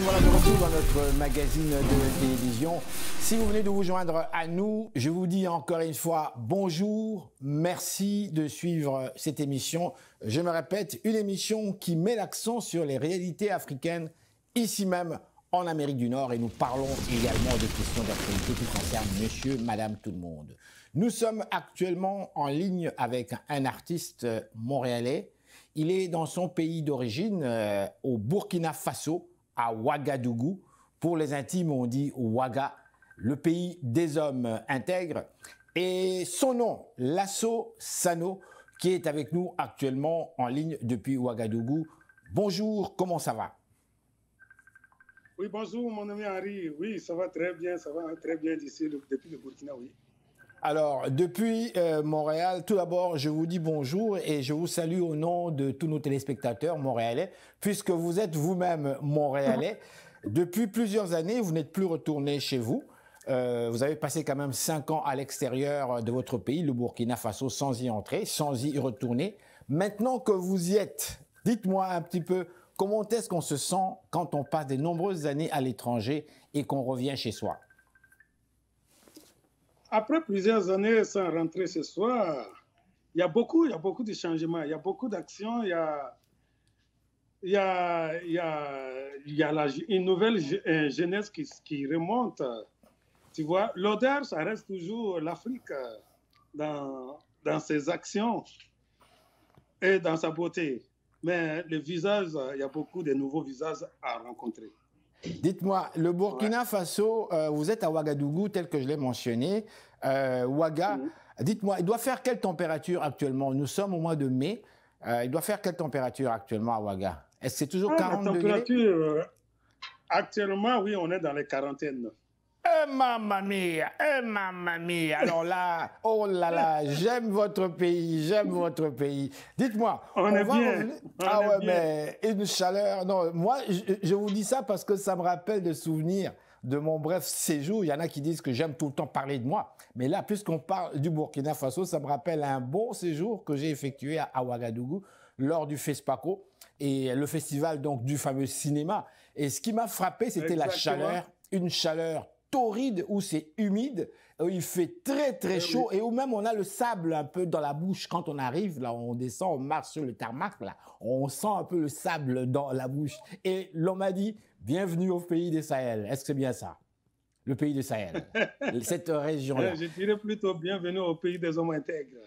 voilà de retour dans notre magazine de télévision. Si vous venez de vous joindre à nous, je vous dis encore une fois bonjour, merci de suivre cette émission. Je me répète, une émission qui met l'accent sur les réalités africaines, ici même en Amérique du Nord, et nous parlons également de questions d'actualité qui concernent monsieur, madame, tout le monde. Nous sommes actuellement en ligne avec un artiste montréalais. Il est dans son pays d'origine, au Burkina Faso, à Ouagadougou. Pour les intimes, on dit Ouaga, le pays des hommes intègres. Et son nom, Lasso Sano, qui est avec nous actuellement en ligne depuis Ouagadougou. Bonjour, comment ça va? Oui, bonjour mon ami Henri. Oui, ça va très bien d'ici, depuis le Burkina, oui. Alors, depuis Montréal, tout d'abord, je vous dis bonjour et je vous salue au nom de tous nos téléspectateurs montréalais, puisque vous êtes vous-même montréalais. Depuis plusieurs années, vous n'êtes plus retourné chez vous. Vous avez passé quand même 5 ans à l'extérieur de votre pays, le Burkina Faso, sans y entrer, sans y retourner. Maintenant que vous y êtes, dites-moi un petit peu, comment est-ce qu'on se sent quand on passe de nombreuses années à l'étranger et qu'on revient chez soi? Après plusieurs années sans rentrer ce soir, il y a beaucoup de changements, il y a beaucoup d'actions, il y a une nouvelle jeunesse qui remonte. Tu vois, l'odeur, ça reste toujours l'Afrique dans ses actions et dans sa beauté. Mais le visage, il y a beaucoup de nouveaux visages à rencontrer. Dites-moi, le Burkina Faso, vous êtes à Ouagadougou, tel que je l'ai mentionné. Ouaga, dites-moi, il doit faire quelle température actuellement? Nous sommes au mois de mai. Il doit faire quelle température actuellement à Ouaga? Est-ce que c'est toujours 40 degrés? La température, actuellement, oui, on est dans les quarantaines. Mamma mia, mamma mia. Alors là, oh là là, j'aime votre pays, j'aime votre pays. Dites-moi, on est bien. Ah ouais, mais une chaleur. Non, moi, je vous dis ça parce que ça me rappelle des souvenirs de mon bref séjour. Il y en a qui disent que j'aime tout le temps parler de moi. Mais là, puisqu'on parle du Burkina Faso, ça me rappelle un bon séjour que j'ai effectué à Ouagadougou lors du FESPACO et le festival donc du fameux cinéma. Et ce qui m'a frappé, c'était la chaleur, une chaleur torride, où c'est humide, où il fait très chaud et où même on a le sable un peu dans la bouche quand on arrive, là on descend, on marche sur le tarmac, là on sent un peu le sable dans la bouche. Et l'on m'a dit, bienvenue au pays des Sahel. Est-ce que c'est bien ça? Le pays des Sahel, cette région-là. Je dirais plutôt bienvenue au pays des hommes intègres.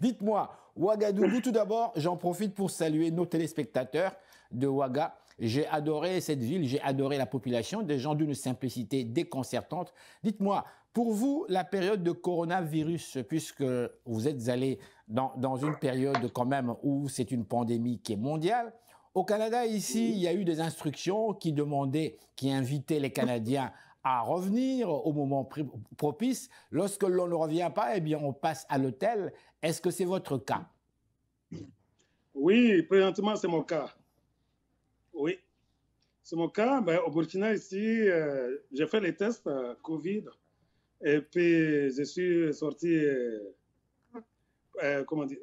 Dites-moi, Ouagadougou, tout d'abord, j'en profite pour saluer nos téléspectateurs de Ouaga. J'ai adoré cette ville, j'ai adoré la population, des gens d'une simplicité déconcertante. Dites-moi, pour vous, la période de coronavirus, puisque vous êtes allé dans une période quand même où c'est une pandémie qui est mondiale, au Canada, ici, il y a eu des instructions qui demandaient, qui invitaient les Canadiens à revenir au moment propice. Lorsque l'on ne revient pas, eh bien, on passe à l'hôtel. Est-ce que c'est votre cas? Oui, présentement, c'est mon cas. Oui, c'est mon cas. Ben, au Burkina, ici, j'ai fait les tests Covid et puis je suis sorti, comment dire,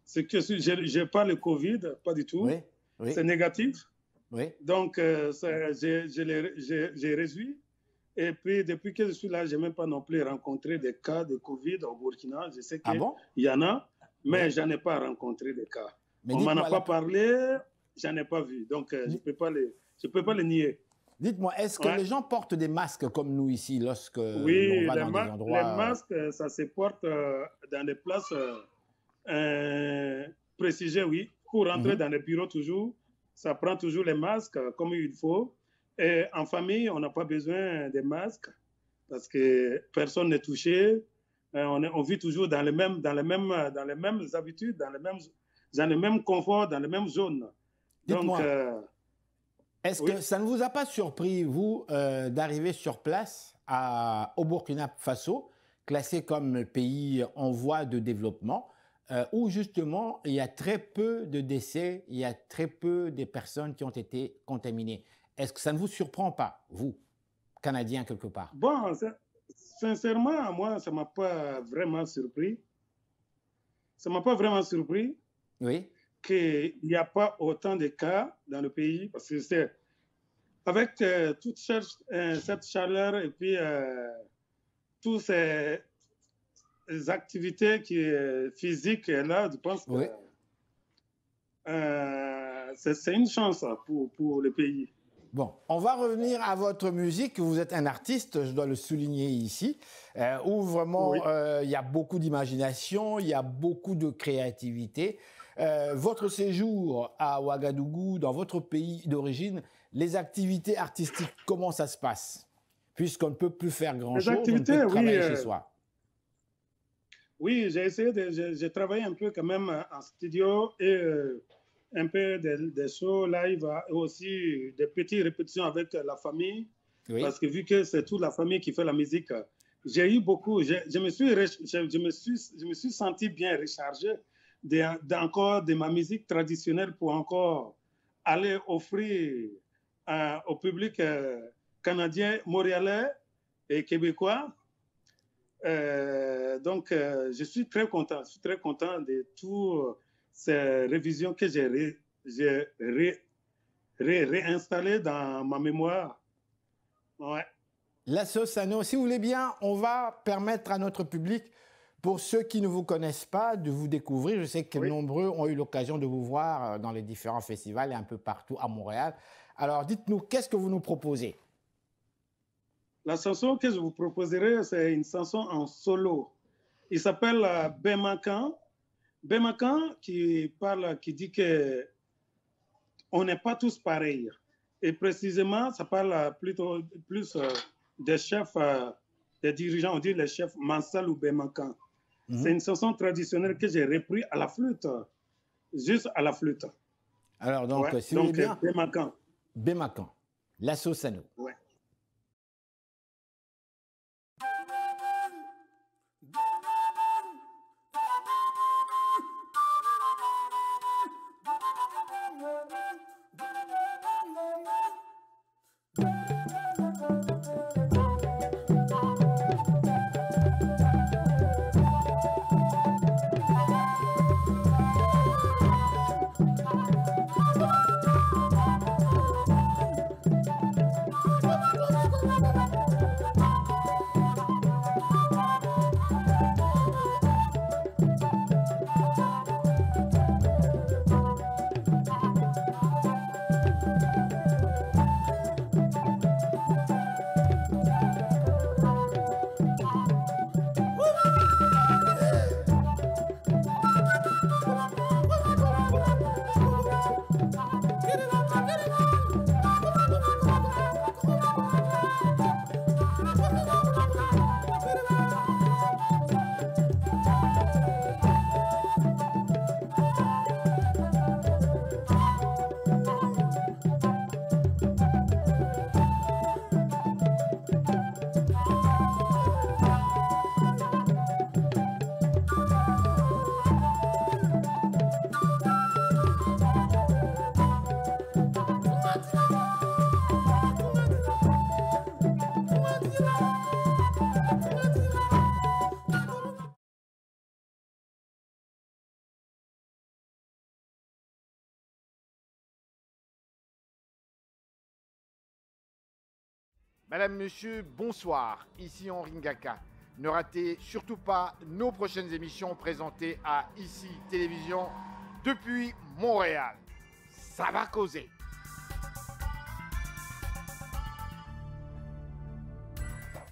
je n'ai pas le Covid, pas du tout. Oui, oui. C'est négatif. Oui. Donc, j'ai réduit. Et puis, depuis que je suis là, je n'ai même pas non plus rencontré des cas de Covid au Burkina. Je sais qu'il y en a, mais je n'en ai pas rencontré des cas. Mais on ne m'en a pas parlé. J'en ai pas vu, donc je ne peux pas les nier. Dites-moi, est-ce que les gens portent des masques comme nous ici lorsque oui, on va dans des endroits... les masques, ça se porte dans des places précisées, oui. Pour rentrer dans les bureaux toujours, ça prend toujours les masques comme il faut. Et en famille, on n'a pas besoin des masques parce que personne n'est touché. On vit toujours dans les mêmes habitudes, dans le même confort, dans les mêmes zones. Dites-moi, est-ce que ça ne vous a pas surpris, vous, d'arriver sur place au Burkina Faso, classé comme pays en voie de développement, où justement il y a très peu de décès, il y a très peu de personnes qui ont été contaminées? Est-ce que ça ne vous surprend pas, vous, Canadien quelque part? Bon, sincèrement, moi, ça ne m'a pas vraiment surpris. Ça ne m'a pas vraiment surpris. Oui. qu'il n'y a pas autant de cas dans le pays, parce que c'est avec toute cette chaleur et puis toutes ces activités physiques là, je pense que Oui. c'est une chance pour le pays. Bon, on va revenir à votre musique. Vous êtes un artiste, je dois le souligner ici, où vraiment il y a beaucoup d'imagination, il y a beaucoup de créativité. Votre séjour à Ouagadougou, dans votre pays d'origine, les activités artistiques, comment ça se passe? Puisqu'on ne peut plus faire grand-chose, on ne peut travailler chez soi. Oui, j'ai travaillé un peu quand même en studio et un peu des shows live et aussi des petites répétitions avec la famille, parce que vu que c'est toute la famille qui fait la musique, j'ai eu beaucoup, je me suis senti bien rechargé encore de ma musique traditionnelle pour encore aller offrir au public canadien, montréalais et québécois. Donc, je suis très content de toutes ces révisions que j'ai réinstallées dans ma mémoire. Ouais. Lasso Sano, si vous voulez bien, on va permettre à notre public, pour ceux qui ne vous connaissent pas, de vous découvrir. Je sais que nombreux ont eu l'occasion de vous voir dans les différents festivals et un peu partout à Montréal. Alors, dites-nous, qu'est-ce que vous nous proposez? La chanson que je vous proposerai, c'est une chanson en solo. Il s'appelle Bemakan. Bemakan qui dit que on n'est pas tous pareils. Et précisément, ça parle plus des chefs, des dirigeants, on dit les chefs Mansal ou Bemakan. C'est une chanson traditionnelle que j'ai repris à la flûte, juste à la flûte. Alors, donc, si vous voulez bien, Bemakan. Bemakan, Lasso Sano. Ouais. Madame, Monsieur, bonsoir. Ici Henri Ngaka. Ne ratez surtout pas nos prochaines émissions présentées à ICI Télévision depuis Montréal. Ça va causer.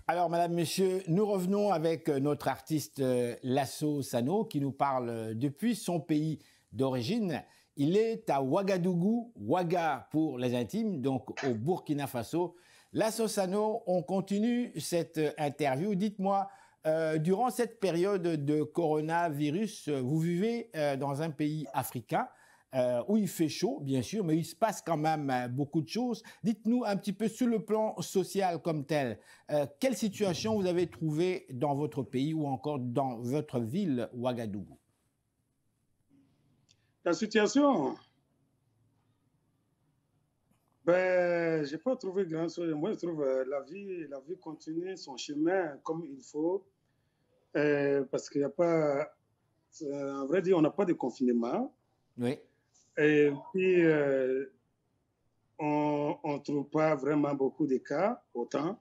Alors, Madame, Monsieur, nous revenons avec notre artiste Lasso Sano qui nous parle depuis son pays d'origine. Il est à Ouagadougou, Ouaga pour les intimes, donc au Burkina Faso. Lasso Sano, on continue cette interview. Dites-moi, durant cette période de coronavirus, vous vivez dans un pays africain où il fait chaud, bien sûr, mais il se passe quand même beaucoup de choses. Dites-nous un petit peu sur le plan social comme tel, quelle situation vous avez trouvée dans votre pays ou encore dans votre ville Ouagadougou? La situation, ben, je n'ai pas trouvé grand-chose. Moi, je trouve la vie continue son chemin comme il faut, parce qu'il n'y a pas, à vrai dire, on n'a pas de confinement. Oui. Et puis, on ne trouve pas vraiment beaucoup de cas, autant.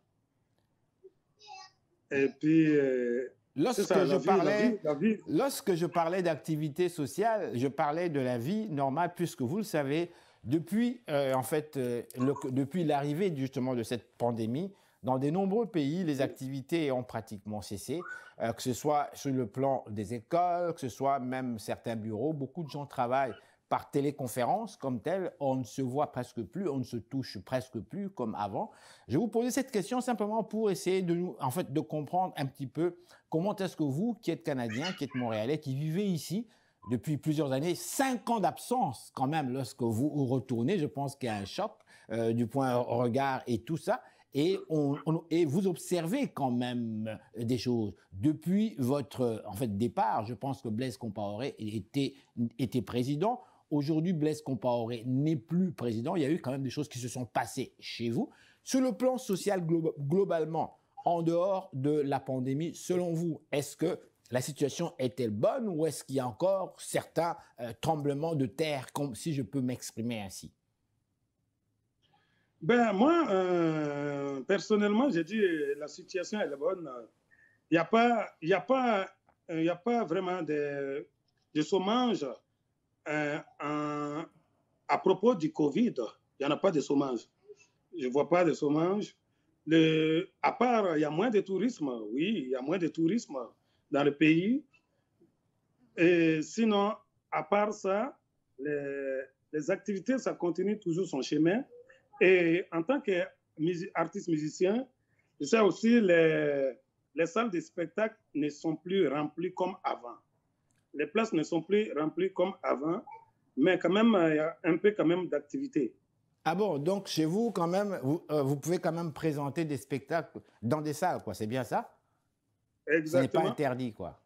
Et puis, c'est ça, Lorsque je parlais d'activité sociale, je parlais de la vie normale, puisque vous le savez, depuis, depuis l'arrivée justement de cette pandémie, dans de nombreux pays, les activités ont pratiquement cessé, que ce soit sur le plan des écoles, que ce soit même certains bureaux. Beaucoup de gens travaillent par téléconférence comme tel, on ne se voit presque plus, on ne se touche presque plus comme avant. Je vais vous poser cette question simplement pour essayer de comprendre un petit peu comment est-ce que vous, qui êtes Canadien, qui êtes Montréalais, qui vivez ici depuis plusieurs années, 5 ans d'absence quand même lorsque vous retournez, je pense qu'il y a un choc du point de regard et tout ça. Et vous observez quand même des choses. Depuis votre départ, je pense que Blaise Compaoré était président. Aujourd'hui, Blaise Compaoré n'est plus président. Il y a eu quand même des choses qui se sont passées chez vous. Sur le plan social, globalement, en dehors de la pandémie, selon vous, est-ce que la situation est-elle bonne ou est-ce qu'il y a encore certains tremblements de terre, si je peux m'exprimer ainsi? Ben, moi, personnellement, j'ai dit la situation elle est bonne. Il n'y a pas vraiment de chômage à propos du Covid. Il n'y en a pas de chômage. Je ne vois pas de chômage. À part, il y a moins de tourisme. Oui, il y a moins de tourisme dans le pays. Et sinon, à part ça, les activités, ça continue toujours son chemin. Et en tant qu'artiste musicien, je sais aussi les salles de spectacle ne sont plus remplies comme avant. Les places ne sont plus remplies comme avant, mais quand même, il y a un peu quand même d'activité. Ah bon, donc chez vous, quand même, vous pouvez quand même présenter des spectacles dans des salles, quoi. C'est bien ça? Exactement. Ce n'est pas interdit, quoi.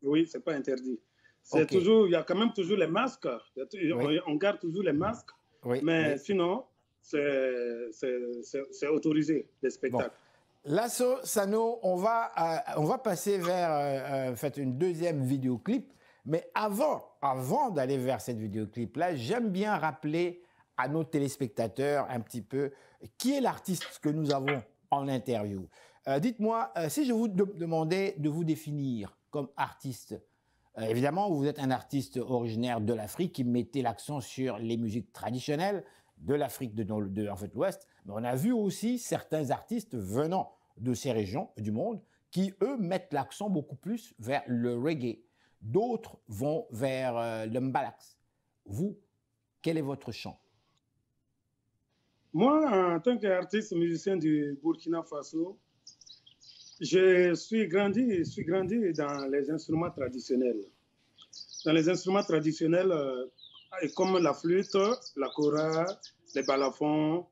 Oui, ce n'est pas interdit. C'est toujours, il y a quand même toujours les masques. Oui. On garde toujours les masques. Oui, mais sinon, c'est autorisé, les spectacles. Bon. Lasso Sano, on va passer vers une deuxième vidéoclip. Mais avant d'aller vers cette vidéoclip-là, j'aime bien rappeler à nos téléspectateurs un petit peu qui est l'artiste que nous avons en interview. Dites-moi, si je vous demandais de vous définir comme artiste, évidemment, vous êtes un artiste originaire de l'Afrique qui mettait l'accent sur les musiques traditionnelles de l'Afrique de l'Ouest, mais on a vu aussi certains artistes venant de ces régions du monde qui, eux, mettent l'accent beaucoup plus vers le reggae. D'autres vont vers le mbalax. Vous, quel est votre chant? Moi, en tant qu'artiste musicien du Burkina Faso, je suis grandi dans les instruments traditionnels. Dans les instruments traditionnels, comme la flûte, la kora, les balafons,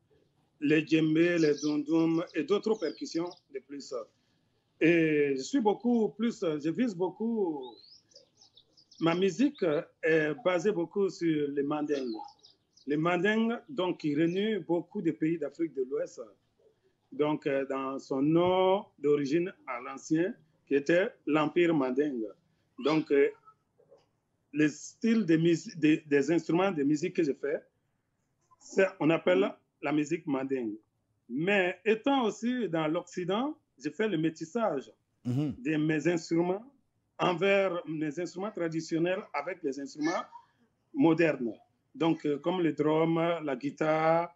les djembés, les dundum et d'autres percussions de plus. Et je vise beaucoup. Ma musique est basée beaucoup sur les mandingues. Les mandingues, donc, qui réunissent beaucoup de pays d'Afrique de l'Ouest. Donc, dans son nom d'origine à l'ancien, qui était l'Empire mandingue. Donc, les styles des instruments de musique que je fais, on appelle la musique mandingue. Mais étant aussi dans l'Occident, je fais le métissage de mes instruments envers mes instruments traditionnels avec les instruments modernes. Donc, comme le drum, la guitare,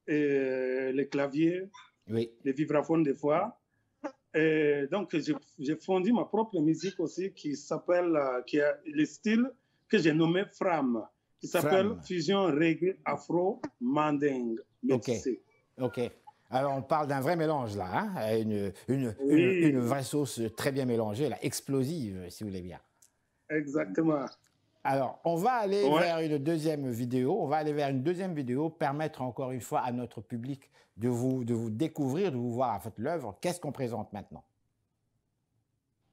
et les claviers, oui, les vibraphones des fois. Et donc, j'ai fondé ma propre musique aussi qui a le style que j'ai nommé Fram, qui s'appelle Fusion Reggae Afro Mandingue. Ok. Alors, on parle d'un vrai mélange là, hein? Une vraie sauce très bien mélangée, là, explosive, si vous voulez bien. Exactement. Alors, on va aller vers une deuxième vidéo. On va aller vers une deuxième vidéo, permettre encore une fois à notre public de vous découvrir, de vous voir en fait l'œuvre. Qu'est-ce qu'on présente maintenant?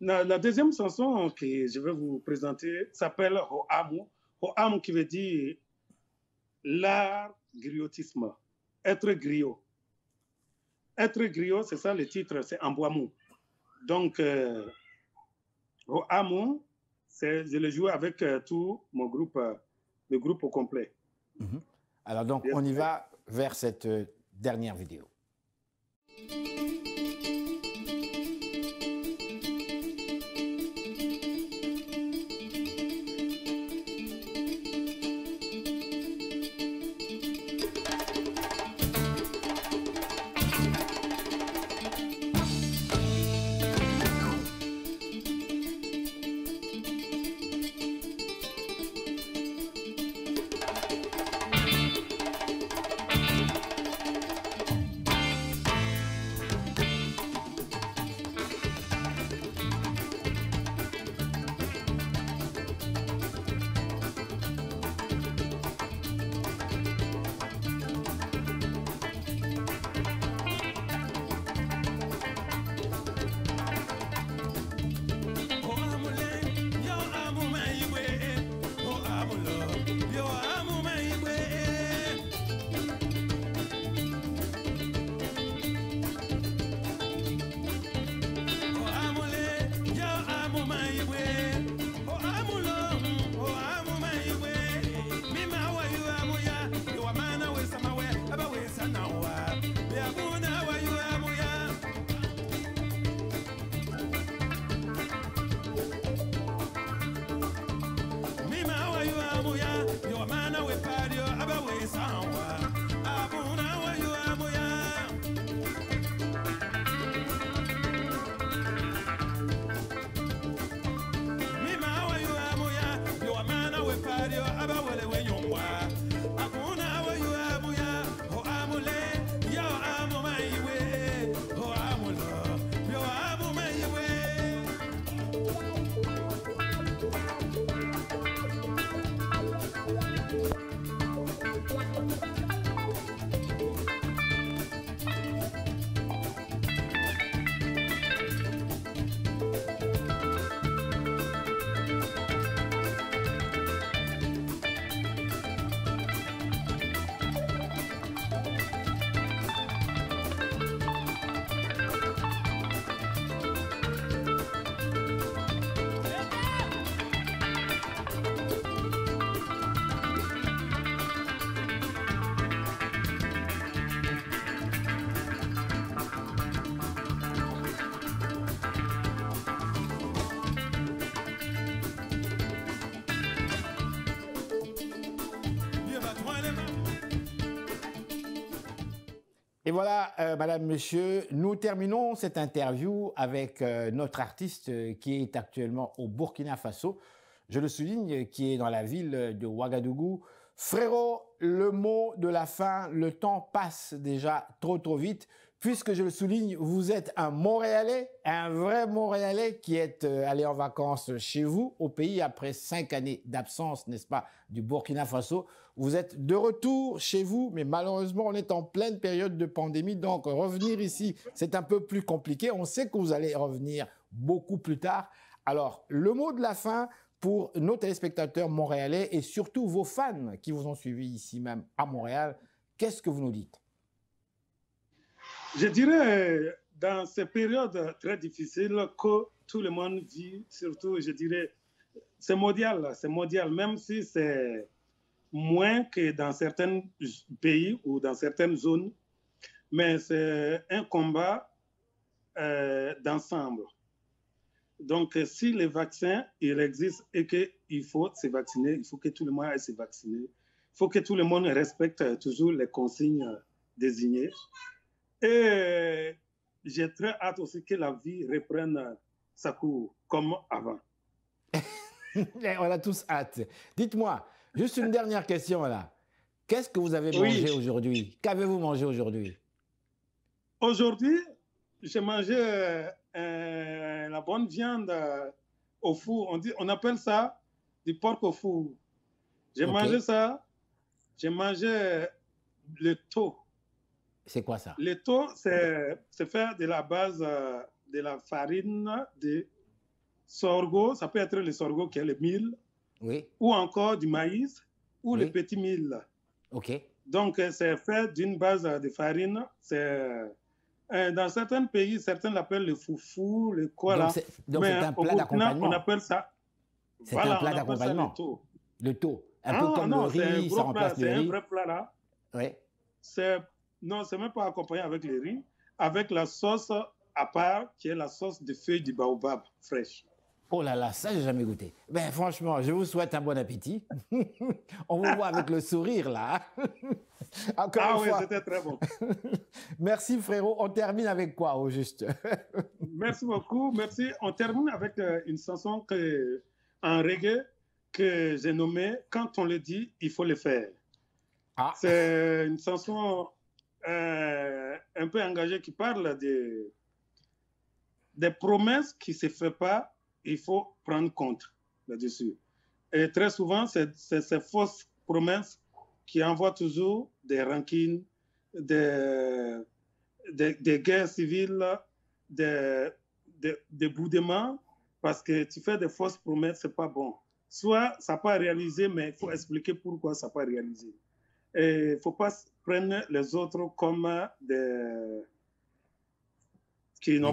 La deuxième chanson que je vais vous présenter s'appelle Ho'amu. Ho'amu qui veut dire l'art griotisme, être griot. Être griot, c'est ça le titre, c'est Ambouamou. Donc, Ho'amu, je le joue avec tout mon groupe le groupe au complet. Alors donc, on y va vers cette dernière vidéo. Et voilà, Madame, Monsieur, nous terminons cette interview avec notre artiste qui est actuellement au Burkina Faso. Je le souligne, qui est dans la ville de Ouagadougou. Frérot, le mot de la fin, le temps passe déjà trop vite. Puisque je le souligne, vous êtes un Montréalais, un vrai Montréalais qui est allé en vacances chez vous, au pays, après 5 années d'absence, n'est-ce pas, du Burkina Faso. Vous êtes de retour chez vous, mais malheureusement, on est en pleine période de pandémie, donc revenir ici, c'est un peu plus compliqué. On sait que vous allez revenir beaucoup plus tard. Alors, le mot de la fin pour nos téléspectateurs montréalais et surtout vos fans qui vous ont suivi ici même à Montréal, qu'est-ce que vous nous dites? Je dirais, dans ces périodes très difficiles que tout le monde vit, surtout, je dirais, c'est mondial, même si c'est moins que dans certains pays ou dans certaines zones, mais c'est un combat d'ensemble. Donc, si les vaccins, il existe et qu'il faut se vacciner, il faut que tout le monde aille se vacciner, il faut que tout le monde respecte toujours les consignes désignées. Et j'ai très hâte aussi que la vie reprenne sa cour comme avant. On a tous hâte. Dites-moi, juste une dernière question là. Qu'est-ce que vous avez mangé aujourd'hui? Qu'avez-vous mangé aujourd'hui? Aujourd'hui, j'ai mangé la bonne viande au four. On appelle ça du porc au four. J'ai mangé ça. J'ai mangé le thon. C'est quoi ça? Le thon, c'est fait de la base de la farine de sorgho. Ça peut être le sorgho qui est le mil. Oui. Ou encore du maïs ou le petit mil. OK. Donc, c'est fait d'une base de farine. Dans certains pays, certains l'appellent le foufou, le quoi là. Donc, c'est un plat d'accompagnement. On appelle ça. C'est un plat d'accompagnement. Le thon. Un peu comme le non, c'est un riz, ça gros plat, remplace le c'est un riz. vrai plat là. Oui. Non, c'est même pas accompagné avec le riz, avec la sauce à part, qui est la sauce de feuilles du baobab fraîche. Oh là là, ça, j'ai jamais goûté. Ben, franchement, je vous souhaite un bon appétit. On vous voit avec le sourire, là. Encore Ah une oui, fois. c'était très bon. Merci, frérot. On termine avec quoi, au juste? Merci beaucoup. Merci. On termine avec une chanson en reggae que j'ai nommée Quand on le dit, il faut le faire. Ah. C'est une chanson un peu engagée qui parle des promesses qui ne se font pas. Il faut prendre compte là-dessus. Et très souvent, c'est ces fausses promesses qui envoient toujours des rancines, des guerres civiles, des boudements, parce que tu fais des fausses promesses, ce n'est pas bon. Soit ça n'a pas réalisé, mais il faut expliquer pourquoi ça n'a pas réalisé. Et il ne faut pas prendre les autres comme qui ne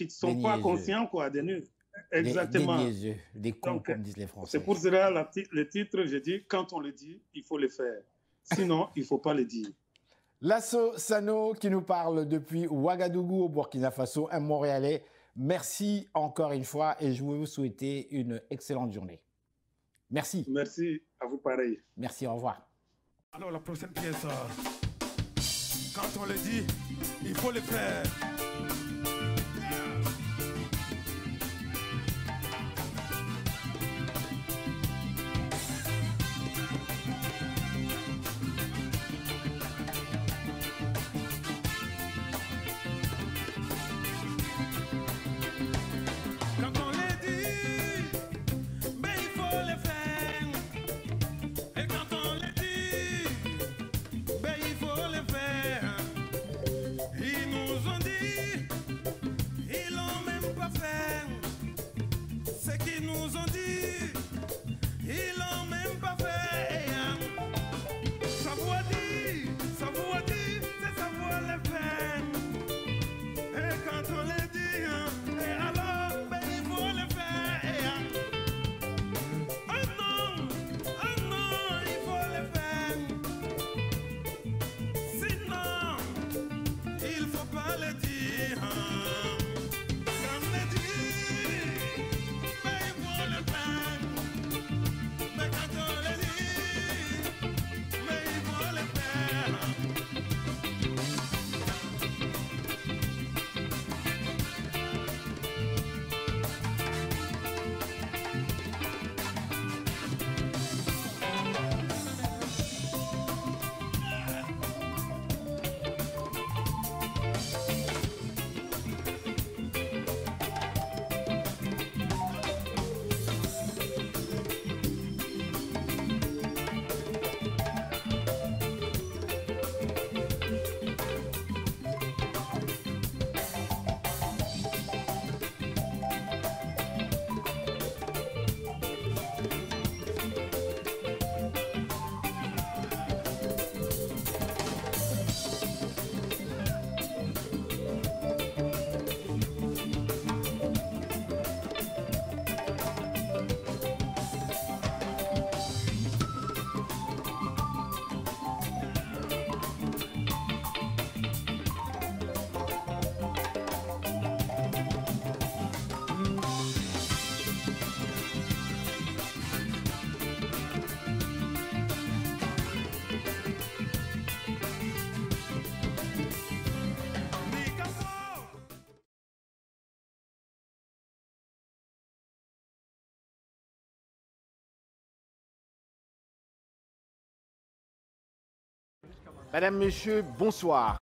sont pas conscients, quoi, des nuls. Exactement. Des niaiseux, des cons, comme disent les Français. C'est pour cela le titre, je dis, quand on le dit, il faut le faire. Sinon, il ne faut pas le dire. Lasso Sano qui nous parle depuis Ouagadougou au Burkina Faso, un Montréalais. Merci encore une fois et je vais vous souhaiter une excellente journée. Merci. Merci, à vous pareil. Merci, au revoir. Alors la prochaine pièce, quand on le dit, il faut le faire. Madame, Monsieur, bonsoir.